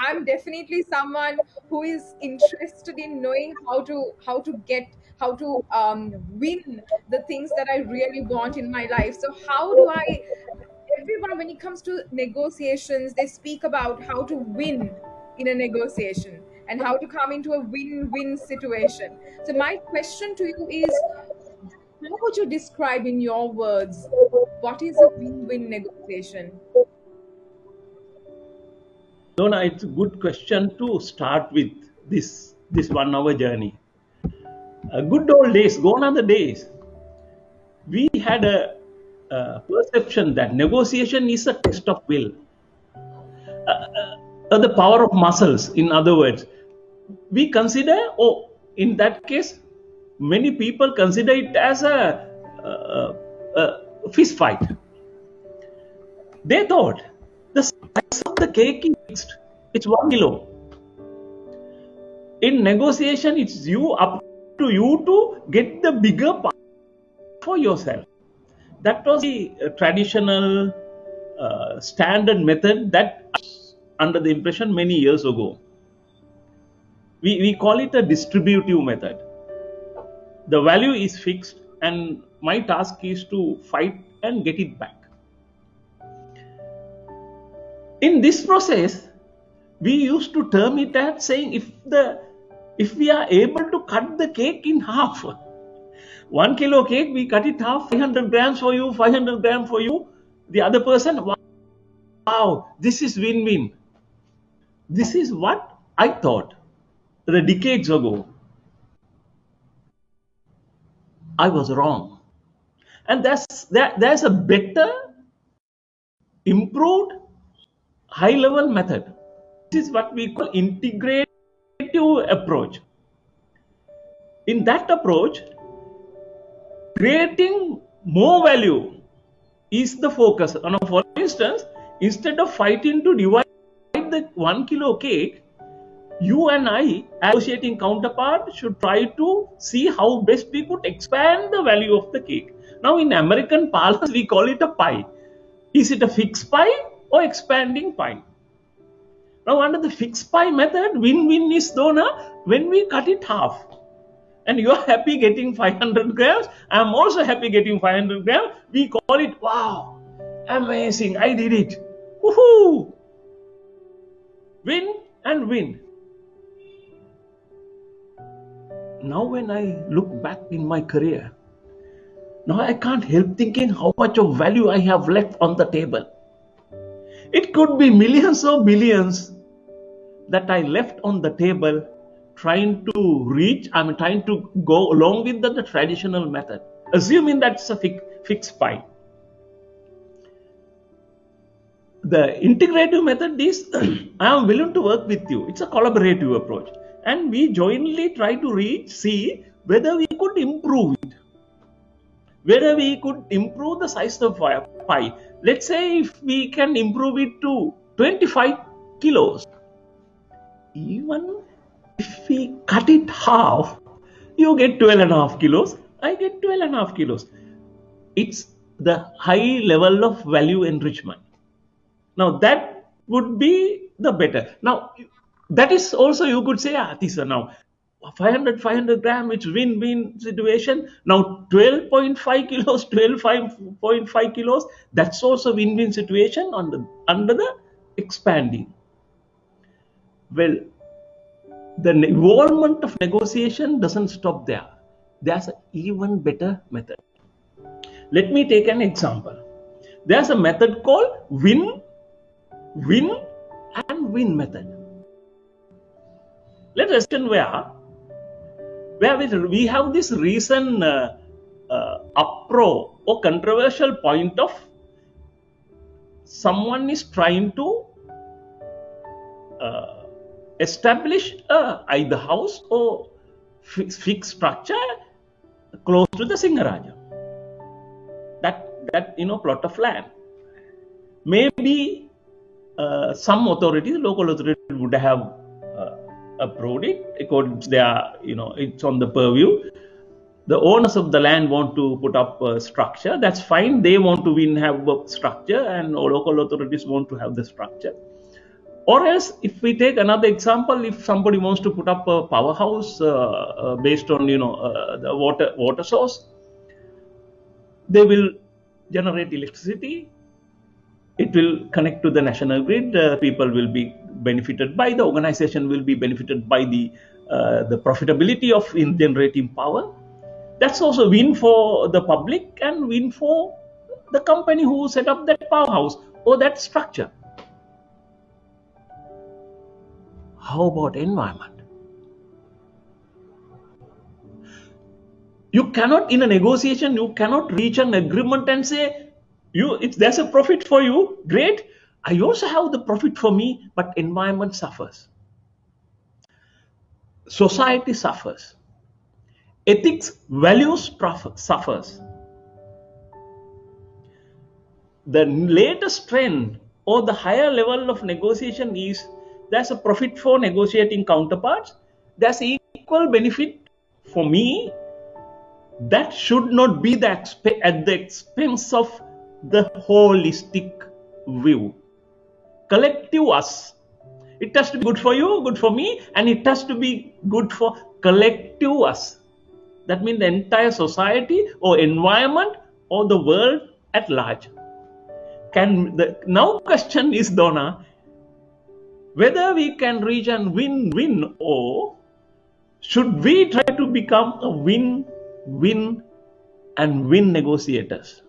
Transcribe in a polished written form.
I'm definitely someone who is interested in knowing how to win the things that I really want in my life. So how do I? Everyone, when it comes to negotiations, they speak about how to win in a negotiation and how to come into a win-win situation. So my question to you is, how would you describe in your words what is a win-win negotiation? Donna, it's a good question to start with this 1 hour journey. Good old days, gone are the days. We had a perception that negotiation is a test of will, the power of muscles. In other words, we consider, oh, in that case, many people consider it as a fist fight. They thought the size of the cake is fixed. It's 1 kilo. In negotiation, it's you up to you to get the bigger part for yourself. That was the traditional standard method that under the impression many years ago. We call it a distributive method. The value is fixed, and my task is to fight and get it back. In this process, we used to term it as saying if we are able to cut the cake in half, 1 kilo cake, we cut it half, 500 grams for you, 500 grams for you, the other person, wow, this is win-win. This is what I thought the decades ago. I was wrong. And there's a better, improved, high-level method. This is what we call integrative approach. In that approach, creating more value is the focus. Now, for instance, instead of fighting to divide the 1 kilo cake, you and I, associating counterpart, should try to see how best we could expand the value of the cake. Now, in American parlance, we call it a pie. Is it a fixed pie or expanding pie? Now, under the fixed pie method, win-win is Dona when we cut it half. And you're happy getting 500 grams. I'm also happy getting 500 grams. We call it, wow, amazing, I did it. Woohoo! Win and win. Now, when I look back in my career, now I can't help thinking how much of value I have left on the table. It could be millions or billions that I left on the table trying to go along with the traditional method, assuming that's a fixed pie. The integrative method is I am willing to work with you. It's a collaborative approach. And we jointly try to see whether we could improve it, whether we could improve the size of pie. Let's say if we can improve it to 25 kilos, even if we cut it half, you get 12.5 kilos, I get 12.5 kilos. It's the high level of value enrichment. Now, that would be the better. Now, that is also, you could say, Tissa, now 500 gram, it's win-win situation. Now 12.5 kilos, 12.5 kilos, that's also win-win situation under the expanding. Well, the involvement of negotiation doesn't stop there. There's an even better method. Let me take an example. There's a method called win and win method. Let us understand where we have this recent uproar or controversial point of someone is trying to establish either house or fixed structure close to the Singaraja. That plot of land. Maybe some local authorities would have approved it according to their, it's on the purview. The owners of the land want to put up a structure. That's fine. They want to have a structure, and local authorities want to have the structure. Or else, if we take another example, if somebody wants to put up a powerhouse based on the water source, they will generate electricity. It will connect to the national grid. People will be benefited by, the organization will be benefited by the profitability of in generating power. That's also win for the public and win for the company who set up that powerhouse or that structure. How about environment? You cannot, in a negotiation, you cannot reach an agreement and say, if there's a profit for you, great. I also have the profit for me, but environment suffers. Society suffers. Ethics, values suffers. The latest trend or the higher level of negotiation is there's a profit for negotiating counterparts. There's equal benefit for me. That should not be at the expense of the holistic view. Collective us. It has to be good for you, good for me, and it has to be good for collective us. That means the entire society or environment or the world at large. Now question is, Donna, whether we can reach a win-win, or should we try to become a win-win and win negotiators?